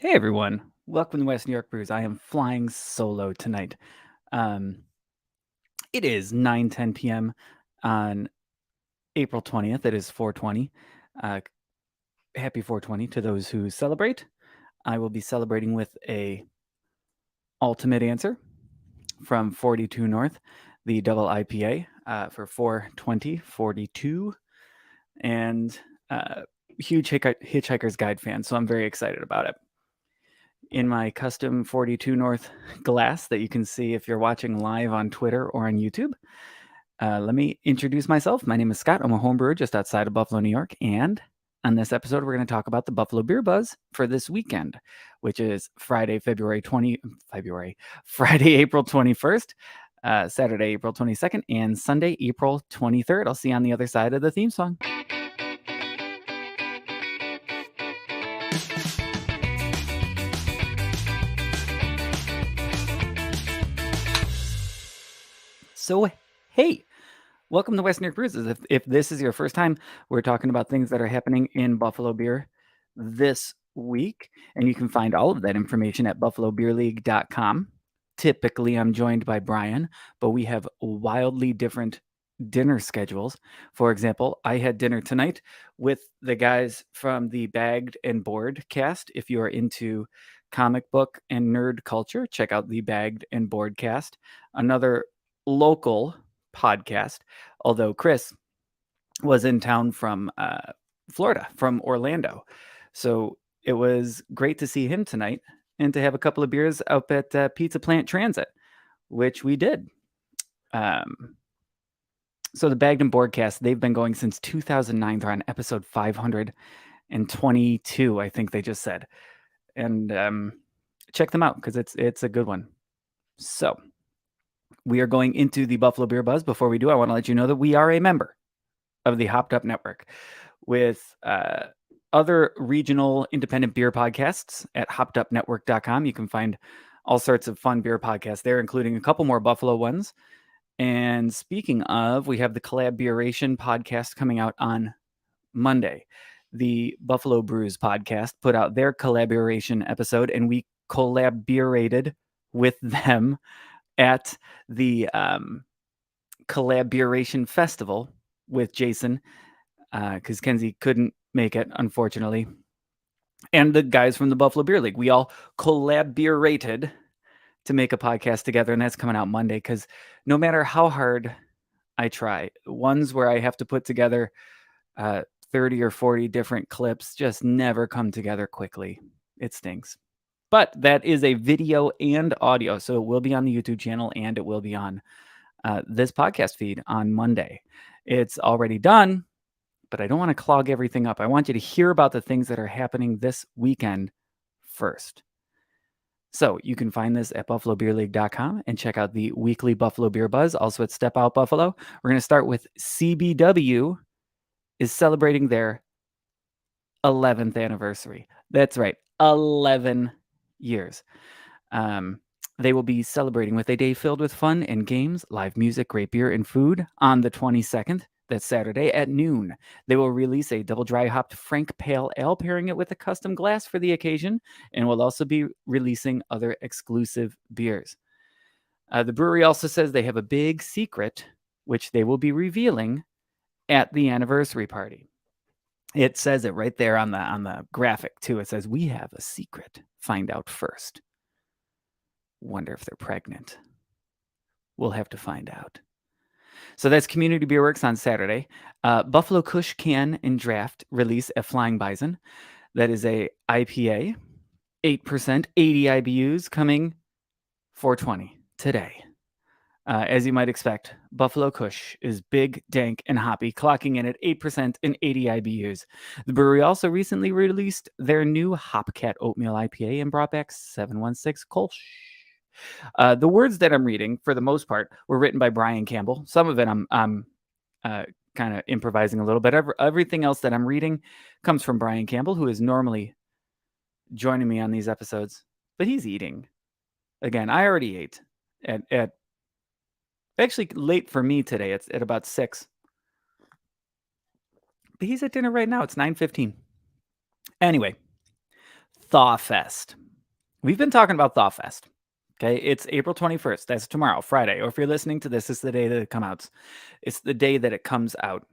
Hey everyone, welcome to West New York Brews. I am flying solo tonight. Um, it is 9:10 p.m. on April 20th. It is 420. Uh, happy 420 to those who celebrate. I will be celebrating with a ultimate answer from 42 North, the double IPA for 42042, and huge Hitchhiker's Guide fan, so I'm very excited about it. In my custom 42 North glass that you can see if you're watching live on Twitter or on YouTube. Let me introduce myself. My name is Scott. I'm a home brewer just outside of Buffalo, New York. And on this episode, we're going to talk about the Buffalo Beer Buzz for this weekend, which is Friday, April 21st, Saturday, April 22nd, and Sunday, April 23rd. I'll see you on the other side of the theme song. So, hey, welcome to West New York Brews. If this is your first time, we're talking about things that are happening in Buffalo beer this week, and you can find all of that information at buffalobeerleague.com. Typically, I'm joined by Brian, but we have wildly different dinner schedules. For example, I had dinner tonight with the guys from the Bagged and Board cast. If you are into comic book and nerd culture, check out the Bagged and Board cast. Another local podcast, although Chris was in town from Florida, from Orlando. So it was great to see him tonight and to have a couple of beers up at Pizza Plant Transit, which we did. So the Bagged and Boardcast, they've been going since 2009. They're on episode 522, I think they just said. And check them out because it's a good one. So we are going into the Buffalo Beer Buzz. Before we do, I want to let you know that we are a member of the Hopped Up Network with other regional independent beer podcasts at hoppedupnetwork.com. You can find all sorts of fun beer podcasts there, including a couple more Buffalo ones. And speaking of, we have the Collaboration podcast coming out on Monday. The Buffalo Brews podcast put out their collaboration episode, and we collaborated with them at the Collaboration Festival with Jason, because Kenzie couldn't make it, unfortunately. And the guys from the Buffalo Beer League. We all collaborated to make a podcast together, and that's coming out Monday, because no matter how hard I try, ones where I have to put together 30 or 40 different clips just never come together quickly. It stinks. But that is a video and audio, so it will be on the YouTube channel and it will be on this podcast feed on Monday. It's already done, but I don't want to clog everything up. I want you to hear about the things that are happening this weekend first. So you can find this at buffalobeerleague.com and check out the weekly Buffalo Beer Buzz, also at Step Out Buffalo. We're going to start with CBW is celebrating their 11th anniversary. That's right, 11 years. They will be celebrating with a day filled with fun and games, live music, great beer, and food on the 22nd. That's Saturday at noon. They will release a double dry hopped Frank Pale Ale, pairing it with a custom glass for the occasion, and will also be releasing other exclusive beers. The brewery also says they have a big secret, which they will be revealing at the anniversary party. It says it right there on the graphic too. It says, "We have a secret. Find out first." Wonder if they're pregnant. We'll have to find out. So that's Community Beer Works on Saturday. Buffalo Kush Can and Draft release at Flying Bison. That is a IPA, 8%, 80 IBUs, coming 420 today. As you might expect, Buffalo Kush is big, dank, and hoppy, clocking in at 8% and 80 IBUs. The brewery also recently released their new Hopcat Oatmeal IPA and brought back 716 Kolsch. The words that I'm reading, for the most part, were written by Brian Campbell. Some of it I'm kind of improvising a little bit. Everything else that I'm reading comes from Brian Campbell, who is normally joining me on these episodes, but he's eating. Again, I already ate at actually late for me today. It's at about 6. But he's at dinner right now. It's 9:15. Anyway, ThawFest. We've been talking about ThawFest. Okay, it's April 21st. That's tomorrow, Friday. Or if you're listening to this, it's the day that it comes out. It's the day that it comes out.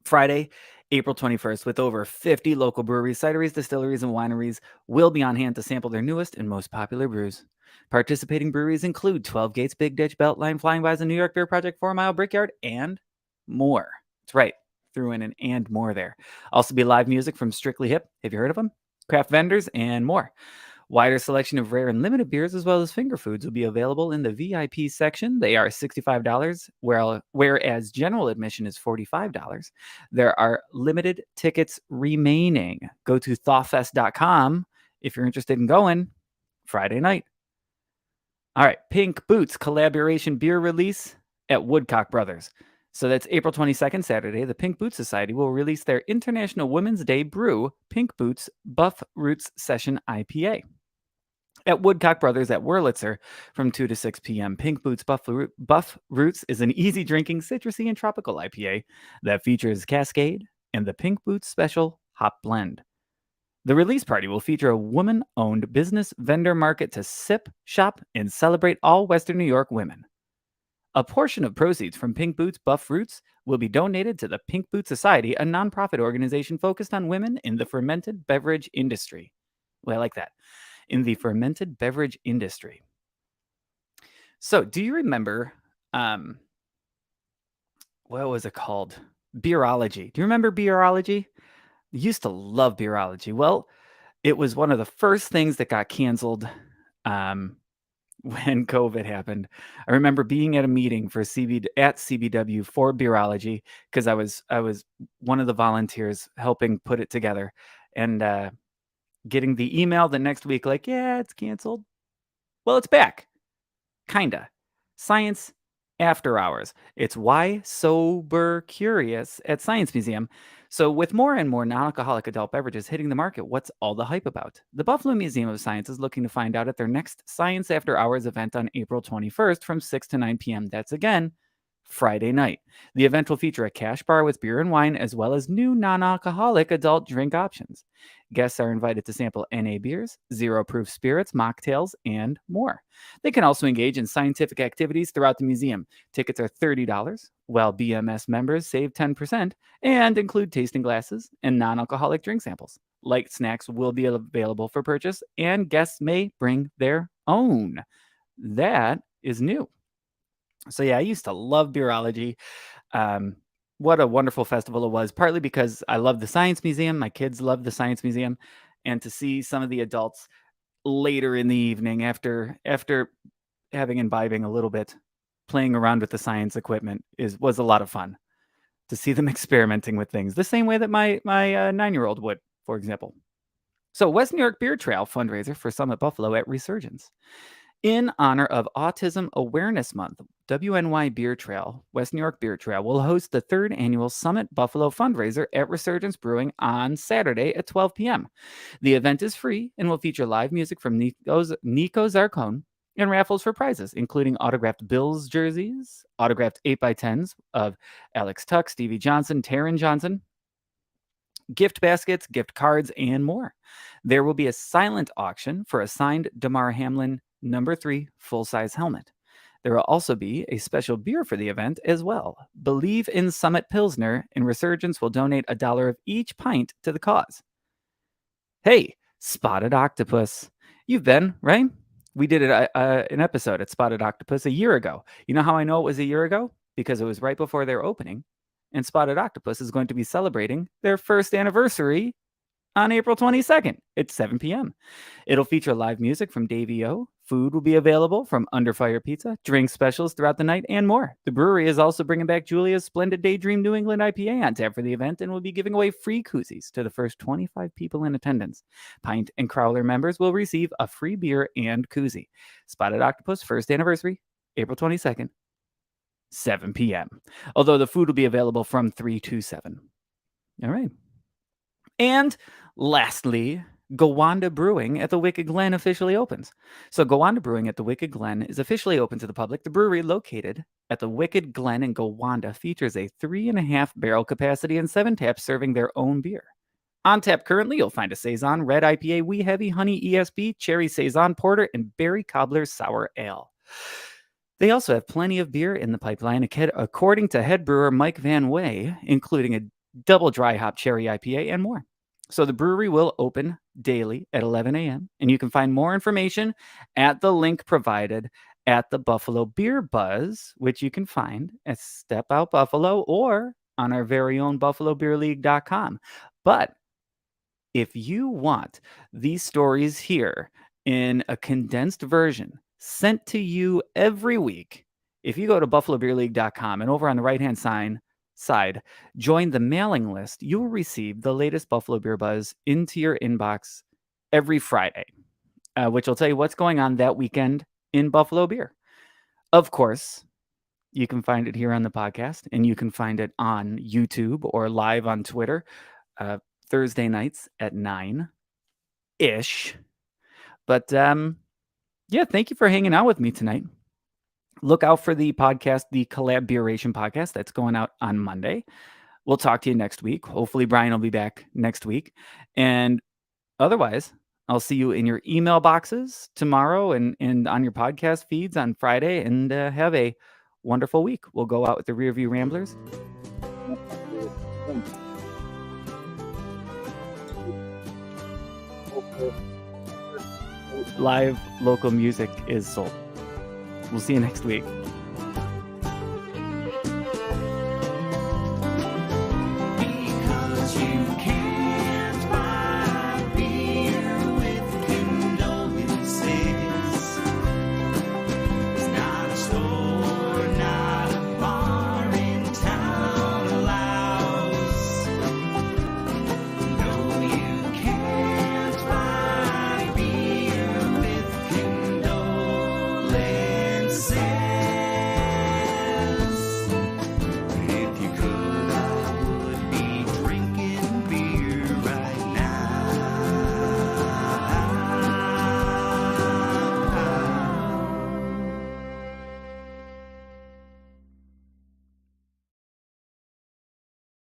Friday, April 21st, with over 50 local breweries, cideries, distilleries, and wineries will be on hand to sample their newest and most popular brews. Participating breweries include 12 Gates, Big Ditch, Beltline, Flying Bison, New York Beer Project, 4 Mile Brickyard, and more. That's right. Threw in an and more there. Also be live music from Strictly Hip. Have you heard of them? Craft vendors and more. Wider selection of rare and limited beers as well as finger foods will be available in the VIP section. They are $65, whereas general admission is $45. There are limited tickets remaining. Go to thawfest.com if you're interested in going Friday night. All right, Pink Boots collaboration beer release at Woodcock Brothers. So that's April 22nd, Saturday. The Pink Boots Society will release their International Women's Day brew, Pink Boots Buff Roots Session IPA. At Woodcock Brothers at Wurlitzer from 2 to 6 p.m. Pink Boots Buff Roots is an easy drinking, citrusy, and tropical IPA that features Cascade and the Pink Boots Special Hop Blend. The release party will feature a woman-owned business vendor market to sip, shop, and celebrate all Western New York women. A portion of proceeds from Pink Boots Buff Roots will be donated to the Pink Boots Society, a nonprofit organization focused on women in the fermented beverage industry. Well, I like that. In the fermented beverage industry. So, do you remember, what was it called? Beerology. Do you remember Beerology? I used to love Beerology. Well, it was one of the first things that got canceled when COVID happened. I remember being at a meeting for CBW for Beerology because I was one of the volunteers helping put it together, and getting the email the next week like, yeah, it's canceled. Well, it's back. Kinda. Science After Hours. It's Why Sober Curious at Science Museum. So with more and more non-alcoholic adult beverages hitting the market, what's all the hype about? The Buffalo Museum of Science is looking to find out at their next Science After Hours event on April 21st from 6 to 9 p.m. That's again, Friday night. The event will feature a cash bar with beer and wine as well as new non-alcoholic adult drink options. Guests are invited to sample NA beers, zero-proof spirits, mocktails, and more. They can also engage in scientific activities throughout the museum. Tickets are $30, while BMS members save 10% and include tasting glasses and non-alcoholic drink samples. Light snacks will be available for purchase, and guests may bring their own. That is new. So yeah, I used to love Beerology. What a wonderful festival it was, partly because I love the Science Museum. My kids love the Science Museum. And to see some of the adults later in the evening after imbibing a little bit, playing around with the science equipment was a lot of fun. To see them experimenting with things the same way that my 9-year-old would, for example. So West New York Beer Trail fundraiser for Summit Buffalo at Resurgence. In honor of Autism Awareness Month, WNY Beer Trail, West New York Beer Trail, will host the 3rd annual Summit Buffalo fundraiser at Resurgence Brewing on Saturday at 12 p.m. The event is free and will feature live music from Nico Zarcone and raffles for prizes, including autographed Bills jerseys, autographed 8x10s of Alex Tuck, Stevie Johnson, Taron Johnson, gift baskets, gift cards, and more. There will be a silent auction for a signed Damar Hamlin number 3 full-size helmet. There will also be a special beer for the event as well. Believe in Summit Pilsner, and Resurgence will donate $1 of each pint to the cause. Hey, Spotted Octopus. You've been, right? We did an episode at Spotted Octopus a year ago. You know how I know it was a year ago? Because it was right before their opening. And Spotted Octopus is going to be celebrating their first anniversary on April 22nd at 7 p.m. It'll feature live music from Davey O. Food will be available from Under Fire Pizza, drink specials throughout the night, and more. The brewery is also bringing back Julia's Splendid Daydream New England IPA on tap for the event and will be giving away free koozies to the first 25 people in attendance. Pint and Crowler members will receive a free beer and koozie. Spotted Octopus first anniversary, April 22nd, 7 p.m. Although the food will be available from 3 to 7. All right. And lastly, Gowanda Brewing at the Wicked Glen officially opens. So Gowanda Brewing at the Wicked Glen is officially open to the public. The brewery located at the Wicked Glen in Gowanda features a 3.5 barrel capacity and 7 taps serving their own beer. On tap currently, you'll find a Saison, Red IPA, Wee Heavy, Honey ESB, Cherry Saison Porter, and Berry Cobbler Sour Ale. They also have plenty of beer in the pipeline, according to head brewer Mike Van Way, including a double dry hop cherry IPA and more. So the brewery will open daily at 11 a.m., and you can find more information at the link provided at the Buffalo Beer Buzz, which you can find at Step Out Buffalo or on our very own BuffaloBeerLeague.com. But if you want these stories here in a condensed version sent to you every week, if you go to BuffaloBeerLeague.com and over on the right-hand side, join the mailing list, you will receive the latest Buffalo Beer Buzz into your inbox every Friday, which will tell you what's going on that weekend in Buffalo Beer. Of course, you can find it here on the podcast, and you can find it on YouTube or live on Twitter Thursday nights at 9-ish. But yeah, thank you for hanging out with me tonight. Look out for the podcast, the Collaboration podcast, that's going out on Monday. We'll talk to you next week. Hopefully Brian will be back next week. And otherwise, I'll see you in your email boxes tomorrow and on your podcast feeds on Friday. And have a wonderful week. We'll go out with the Rearview Ramblers. Live local music is sold. We'll see you next week.